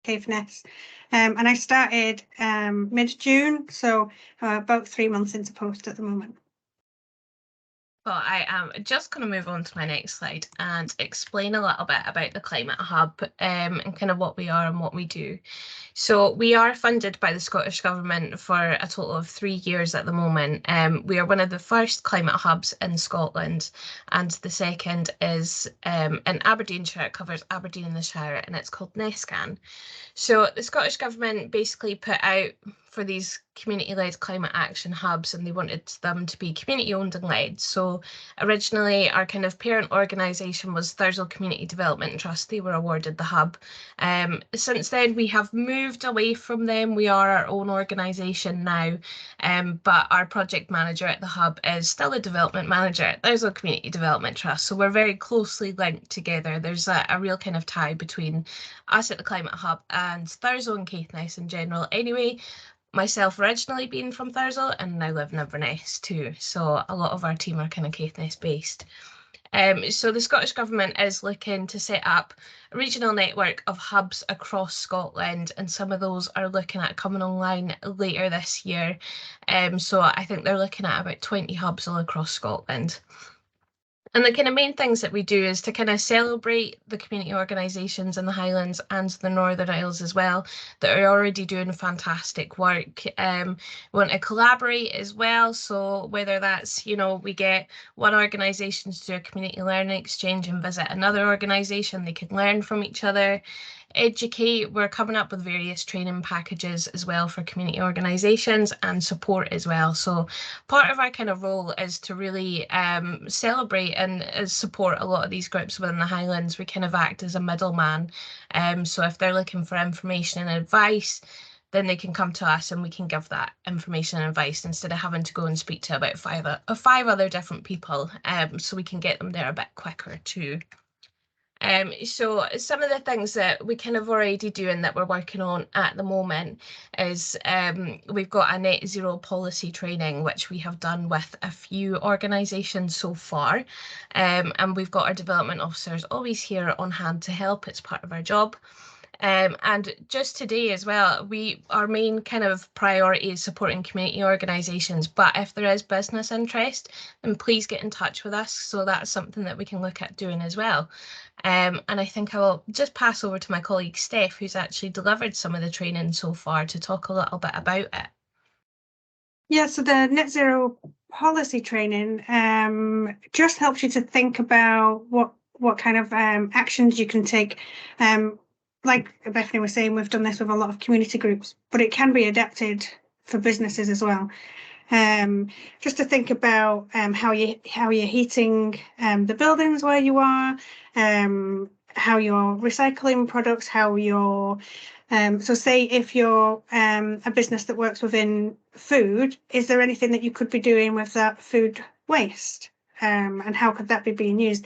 Caithness, and I started mid-June, so about 3 months into post at the moment. Well, I am just going to move on to my next slide and explain a little bit about the Climate Hub and kind of what we are and what we do. So we are funded by the Scottish Government for a total of 3 years at the moment. We are one of the first climate hubs in Scotland, and the second is in Aberdeenshire. It covers Aberdeen and the Shire, and it's called NESCAN. So the Scottish Government basically put out for these community-led climate action hubs, and they wanted them to be community-owned and led. So originally our kind of parent organisation was Thurso Community Development Trust. They were awarded the hub. Since then we have moved away from them. We are our own organisation now, but our project manager at the hub is still a development manager at Thurso Community Development Trust. So we're very closely linked together. There's a real kind of tie between us at the Climate Hub and Thurso and Caithness in general anyway. Myself originally being from Thurso and now live in Inverness too, so a lot of our team are kind of Caithness based. So the Scottish Government is looking to set up a regional network of hubs across Scotland, and some of those are looking at coming online later this year. So I think they're looking at about 20 hubs all across Scotland. And the kind of main things that we do is to kind of celebrate the community organisations in the Highlands and the Northern Isles as well that are already doing fantastic work. We want to collaborate as well. So whether that's, you know, we get one organisation to do a community learning exchange and visit another organisation, they can learn from each other. Educate, we're coming up with various training packages as well for community organisations and support as well. So part of our kind of role is to really celebrate and support a lot of these groups within the Highlands. We kind of act as a middleman. So if they're looking for information and advice, then they can come to us and we can give that information and advice instead of having to go and speak to about five other different people. So we can get them there a bit quicker too. So some of the things that we kind of already do and that we're working on at the moment is we've got a net zero policy training, which we have done with a few organisations so far. And we've got our development officers always here on hand to help. It's part of our job. And just today as well, our main kind of priority is supporting community organisations, but if there is business interest, then please get in touch with us. So that's something that we can look at doing as well. And I think I will just pass over to my colleague Steph, who's actually delivered some of the training so far, to talk a little bit about it. Yeah, so the net zero policy training just helps you to think about what kind of actions you can take. Like Bethany was saying, we've done this with a lot of community groups, but it can be adapted for businesses as well. Just to think about how you're heating the buildings where you are, how you're recycling products, how you're so say if you're a business that works within food, is there anything that you could be doing with that food waste, and how could that be being used?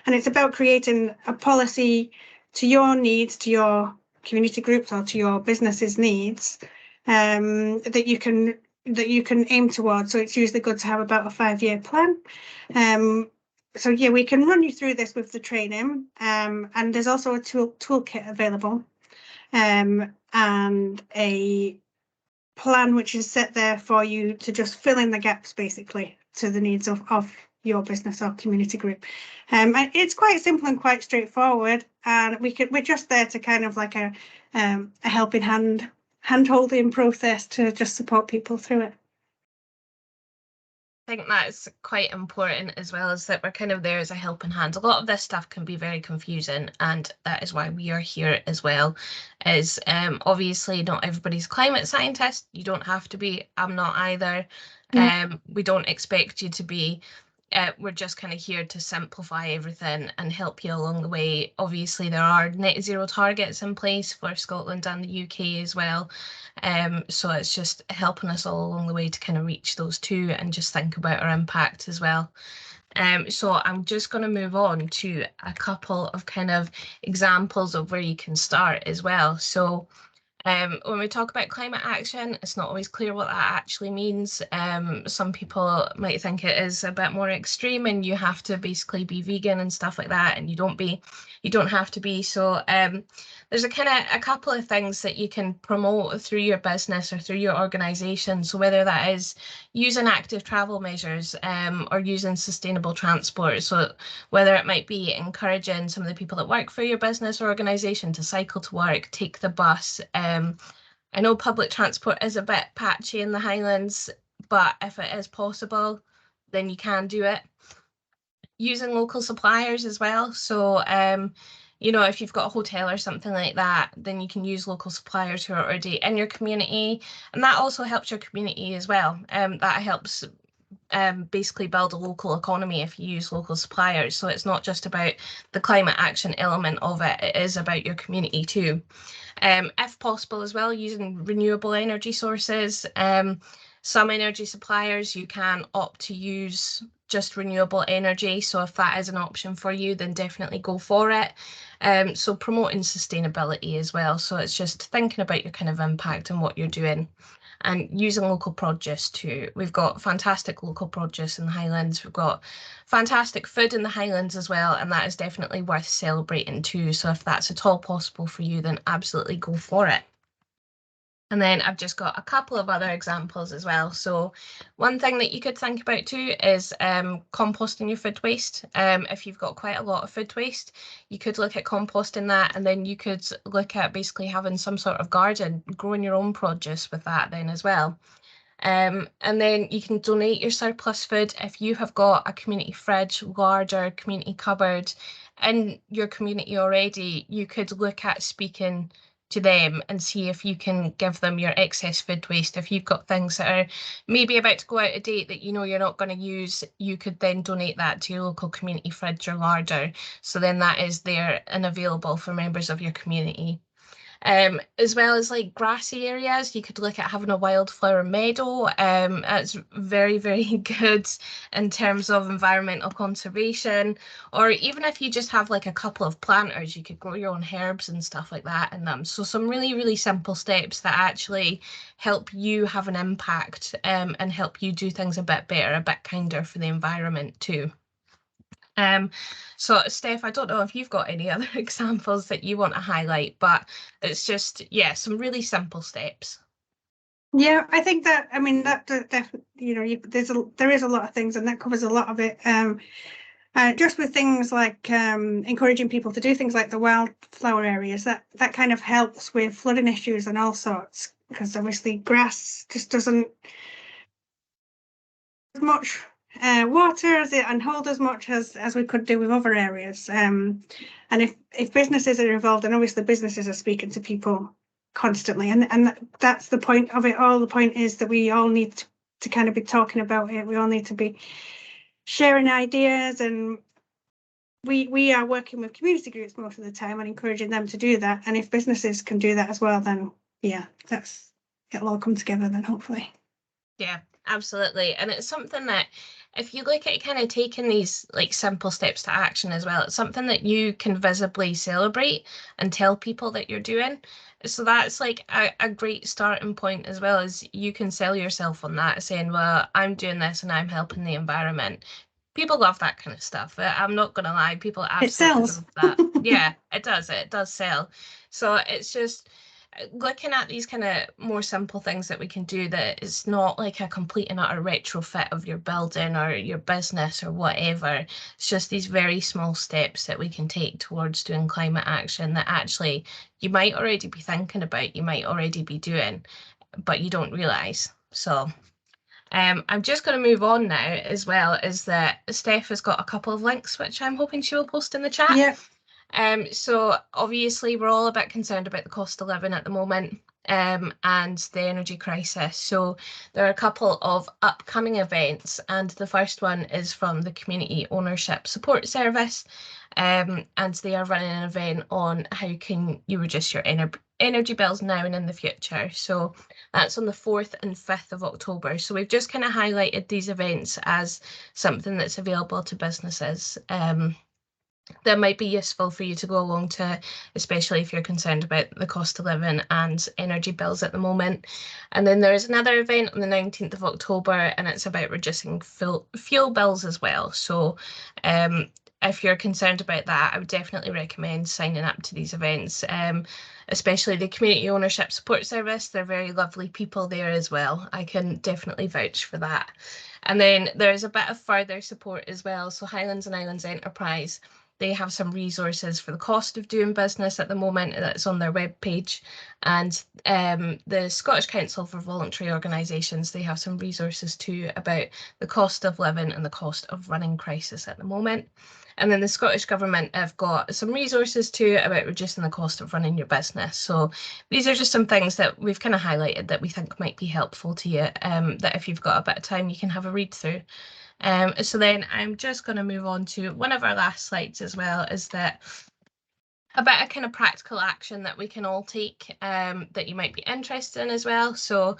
And it's about creating a policy to your needs, to your community groups or to your business's needs, that you can aim towards. So it's usually good to have about a 5-year plan. So yeah, we can run you through this with the training, and there's also a toolkit available, and a plan which is set there for you to just fill in the gaps basically to the needs of your business or community group. And it's quite simple and quite straightforward, and we're just there to kind of like a helping hand-holding process to just support people through it. I think that's quite important as well, as that we're kind of there as a helping hand. A lot of this stuff can be very confusing, and that is why we are here as well. Is obviously not everybody's climate scientist. You don't have to be. I'm not either. We don't expect you to be. We're just kind of here to simplify everything and help you along the way. Obviously, there are net zero targets in place for Scotland and the UK as well. So it's just helping us all along the way to kind of reach those too and just think about our impact as well. So I'm just going to move on to a couple of kind of examples of where you can start as well. So when we talk about climate action, it's not always clear what that actually means. Some people might think it is a bit more extreme and you have to basically be vegan and stuff like that, and you don't be. you don't have to be. So there's a couple of things that you can promote through your business or through your organisation. So whether that is using active travel measures or using sustainable transport. So whether it might be encouraging some of the people that work for your business or organisation to cycle to work, take the bus. I know public transport is a bit patchy in the Highlands, but if it is possible, then you can do it. Using local suppliers as well. So, you know, if you've got a hotel or something like that, then you can use local suppliers who are already in your community. And that also helps your community as well. That helps basically build a local economy if you use local suppliers. So it's not just about the climate action element of it, it is about your community too. If possible as well, using renewable energy sources. Some energy suppliers, you can opt to use just renewable energy. So if that is an option for you, then definitely go for it. So promoting sustainability as well. So it's just thinking about your kind of impact and what you're doing. And using local produce too. We've got fantastic local produce in the Highlands. We've got fantastic food in the Highlands as well, and that is definitely worth celebrating too. So if that's at all possible for you, then absolutely go for it. And then I've just got a couple of other examples as well. So one thing that you could think about too is composting your food waste. If you've got quite a lot of food waste, you could look at composting that, and then you could look at basically having some sort of garden, growing your own produce with that then as well. And then you can donate your surplus food if you have got a community fridge, larger community cupboard in your community already. You could look at speaking to them and see if you can give them your excess food waste. If you've got things that are maybe about to go out of date that you know you're not going to use, you could then donate that to your local community fridge or larder. So then that is there and available for members of your community. As well as like grassy areas, you could look at having a wildflower meadow. It's very, very good in terms of environmental conservation. Or even if you just have like a couple of planters, you could grow your own herbs and stuff like that in them. So some really, really simple steps that actually help you have an impact and help you do things a bit better, a bit kinder for the environment too. So Steph, I don't know if you've got any other examples that you want to highlight, but it's just, yeah, some really simple steps. Yeah, I think that, I mean, that definitely, you know, there is a lot of things, and that covers a lot of it. Just with things like encouraging people to do things like the wildflower areas, that kind of helps with flooding issues and all sorts, because obviously grass just doesn't as much water as it and hold as much as we could do with other areas. And if businesses are involved, and obviously businesses are speaking to people constantly, and that's the point of it all. The point is that we all need to kind of be talking about it. We all need to be sharing ideas, and we are working with community groups most of the time and encouraging them to do that. And if businesses can do that as well, then yeah, it'll all come together then, hopefully. Yeah, absolutely. And it's something that if you look at kind of taking these like simple steps to action as well, it's something that you can visibly celebrate and tell people that you're doing. So that's like a great starting point, as well as you can sell yourself on that, saying, well, I'm doing this and I'm helping the environment. People love that kind of stuff. I'm not going to lie, people absolutely love that. Yeah, it does sell. So it's just looking at these kind of more simple things that we can do, that it's not like a complete and utter retrofit of your building or your business or whatever. It's just these very small steps that we can take towards doing climate action that actually you might already be thinking about, you might already be doing, but you don't realise. So I'm just going to move on now as well, is that Steph has got a couple of links which I'm hoping she will post in the chat. Yeah. So obviously we're all a bit concerned about the cost of living at the moment and the energy crisis. So there are a couple of upcoming events, and the first one is from the Community Ownership Support Service, and they are running an event on how can you reduce your energy bills now and in the future. So that's on the 4th and 5th of October. So we've just kind of highlighted these events as something that's available to businesses that might be useful for you to go along to, especially if you're concerned about the cost of living and energy bills at the moment. And then there is another event on the 19th of October, and it's about reducing fuel bills as well. So if you're concerned about that, I would definitely recommend signing up to these events, especially the Community Ownership Support Service. They're very lovely people there as well. I can definitely vouch for that. And then there's a bit of further support as well. So Highlands and Islands Enterprise, they have some resources for the cost of doing business at the moment that's on their webpage. And the Scottish Council for Voluntary Organisations, they have some resources too about the cost of living and the cost of running crisis at the moment. And then the Scottish Government have got some resources too about reducing the cost of running your business. So these are just some things that we've kind of highlighted that we think might be helpful to you, that if you've got a bit of time, you can have a read through. So then I'm just going to move on to one of our last slides as well, is that a bit of kind of practical action that we can all take, that you might be interested in as well. So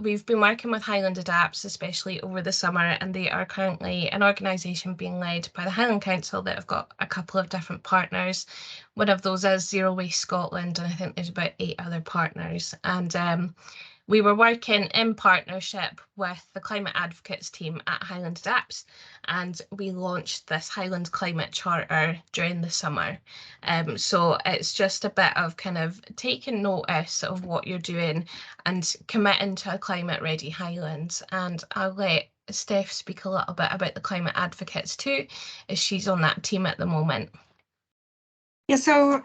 we've been working with Highland Adapts, especially over the summer, and they are currently an organisation being led by the Highland Council that have got a couple of different partners. One of those is Zero Waste Scotland, and I think there's about 8 other partners. And we were working in partnership with the Climate Advocates team at Highland Adapts, and we launched this Highland Climate Charter during the summer. So it's just a bit of kind of taking notice of what you're doing and committing to a climate ready Highlands. And I'll let Steph speak a little bit about the Climate Advocates too, as she's on that team at the moment. Yeah, so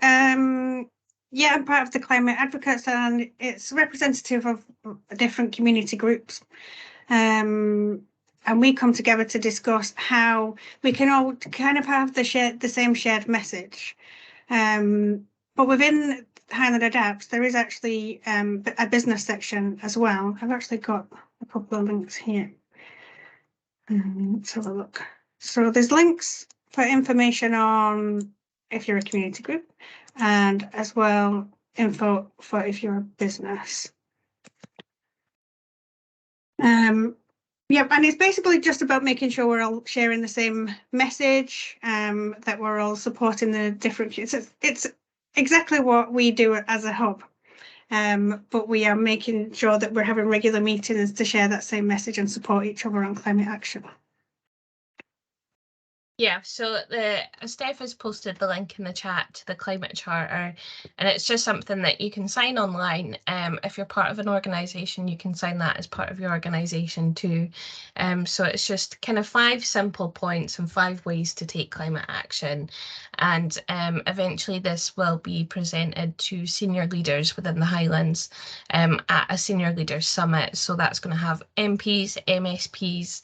yeah, I'm part of the Climate Advocates, and it's representative of different community groups. And we come together to discuss how we can all kind of have the same shared message. But within Highland Adapts, there is actually a business section as well. I've actually got a couple of links here. Let's have a look. So there's links for information on if you're a community group, and as well info for if you're a business. Yeah, and it's basically just about making sure we're all sharing the same message, that we're all supporting the different. It's exactly what we do as a hub, but we are making sure that we're having regular meetings to share that same message and support each other on climate action. Yeah, so Steph has posted the link in the chat to the Climate Charter, and it's just something that you can sign online. If you're part of an organisation, you can sign that as part of your organisation too. So it's just kind of 5 simple points and 5 ways to take climate action. And eventually this will be presented to senior leaders within the Highlands at a senior leaders summit. So that's going to have MPs, MSPs,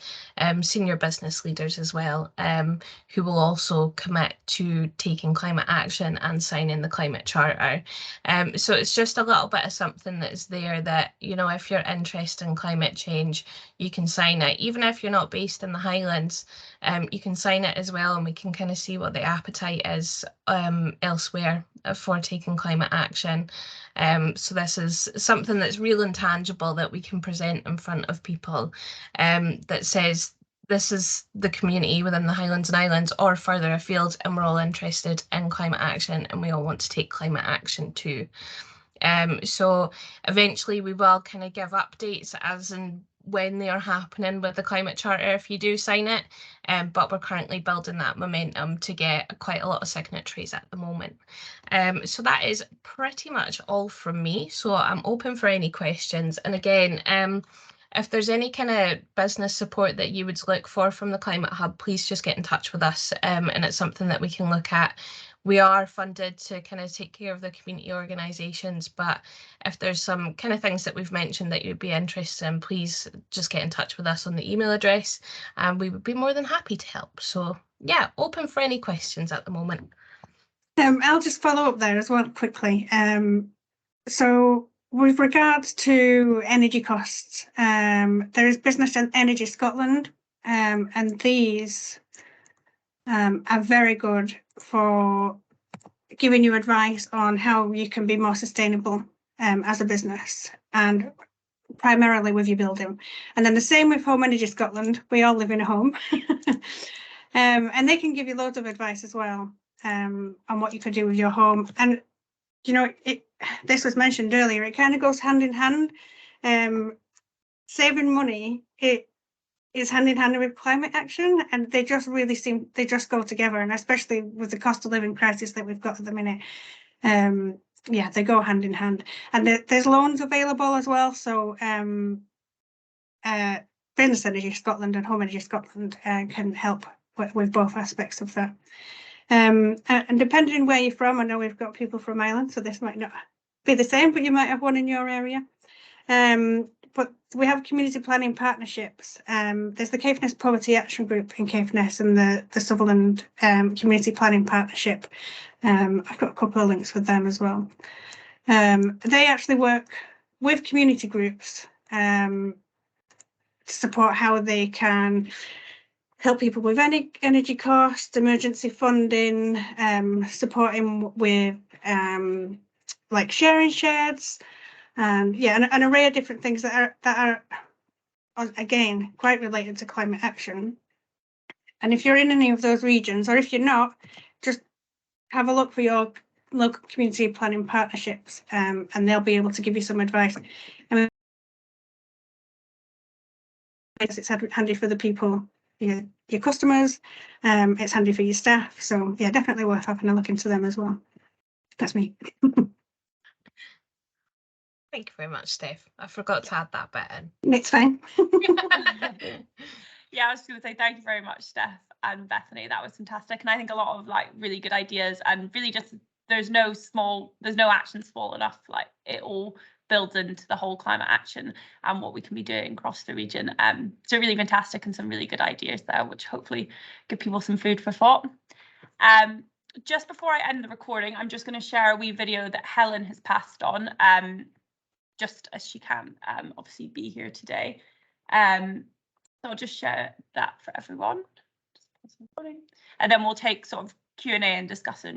senior business leaders as well, who will also commit to taking climate action and signing the Climate Charter. So it's just a little bit of something that's there that, you know, if you're interested in climate change, you can sign it. Even if you're not based in the Highlands, you can sign it as well, and we can kind of see what the appetite is elsewhere for taking climate action. So this is something that's real and tangible that we can present in front of people, that says this is the community within the Highlands and Islands or further afield, and we're all interested in climate action and we all want to take climate action too. So eventually we will kind of give updates as and when they are happening with the Climate Charter if you do sign it, but we're currently building that momentum to get quite a lot of signatories at the moment. So that is pretty much all from me. So I'm open for any questions. And again, if there's any kind of business support that you would look for from the Climate Hub, please just get in touch with us, and it's something that we can look at. We are funded to kind of take care of the community organisations, but if there's some kind of things that we've mentioned that you'd be interested in, please just get in touch with us on the email address, and we would be more than happy to help. So yeah, open for any questions at the moment. I'll just follow up there as well quickly. So with regards to energy costs, there is Business and Energy Scotland, and these are very good for giving you advice on how you can be more sustainable as a business, and primarily with your building. And then the same with Home Energy Scotland. We all live in a home, and they can give you loads of advice as well on what you could do with your home. And you know, this was mentioned earlier, it kind of goes hand in hand. Saving money, is hand in hand with climate action, and they just really they just go together, and especially with the cost of living crisis that we've got at the minute, yeah, they go hand in hand. And there's loans available as well, so Business Energy Scotland and Home Energy Scotland can help with both aspects of that. And depending where you're from, I know we've got people from Ireland, so this might not be the same, but you might have one in your area. But we have community planning partnerships. There's the Caithness Poverty Action Group in Caithness and the Sutherland Community Planning Partnership. I've got a couple of links with them as well. They actually work with community groups to support how they can help people with energy costs, emergency funding, supporting with like sharing sheds, and yeah, an array of different things that are again quite related to climate action. And if you're in any of those regions, or if you're not, just have a look for your local community planning partnerships, and they'll be able to give you some advice. And it's handy for the people, your customers, it's handy for your staff. So yeah, definitely worth having a look into them as well. That's me. Thank you very much, Steph. I forgot to add that bit in. It's fine. Yeah, I was going to say thank you very much, Steph and Bethany. That was fantastic, and I think a lot of like really good ideas, and really just there's no action small enough. Like it all builds into the whole climate action and what we can be doing across the region. So really fantastic, and some really good ideas there, which hopefully give people some food for thought. Just before I end the recording, I'm just going to share a wee video that Helen has passed on, just as she can obviously be here today. So I'll just share that for everyone. And then we'll take sort of Q&A and discussion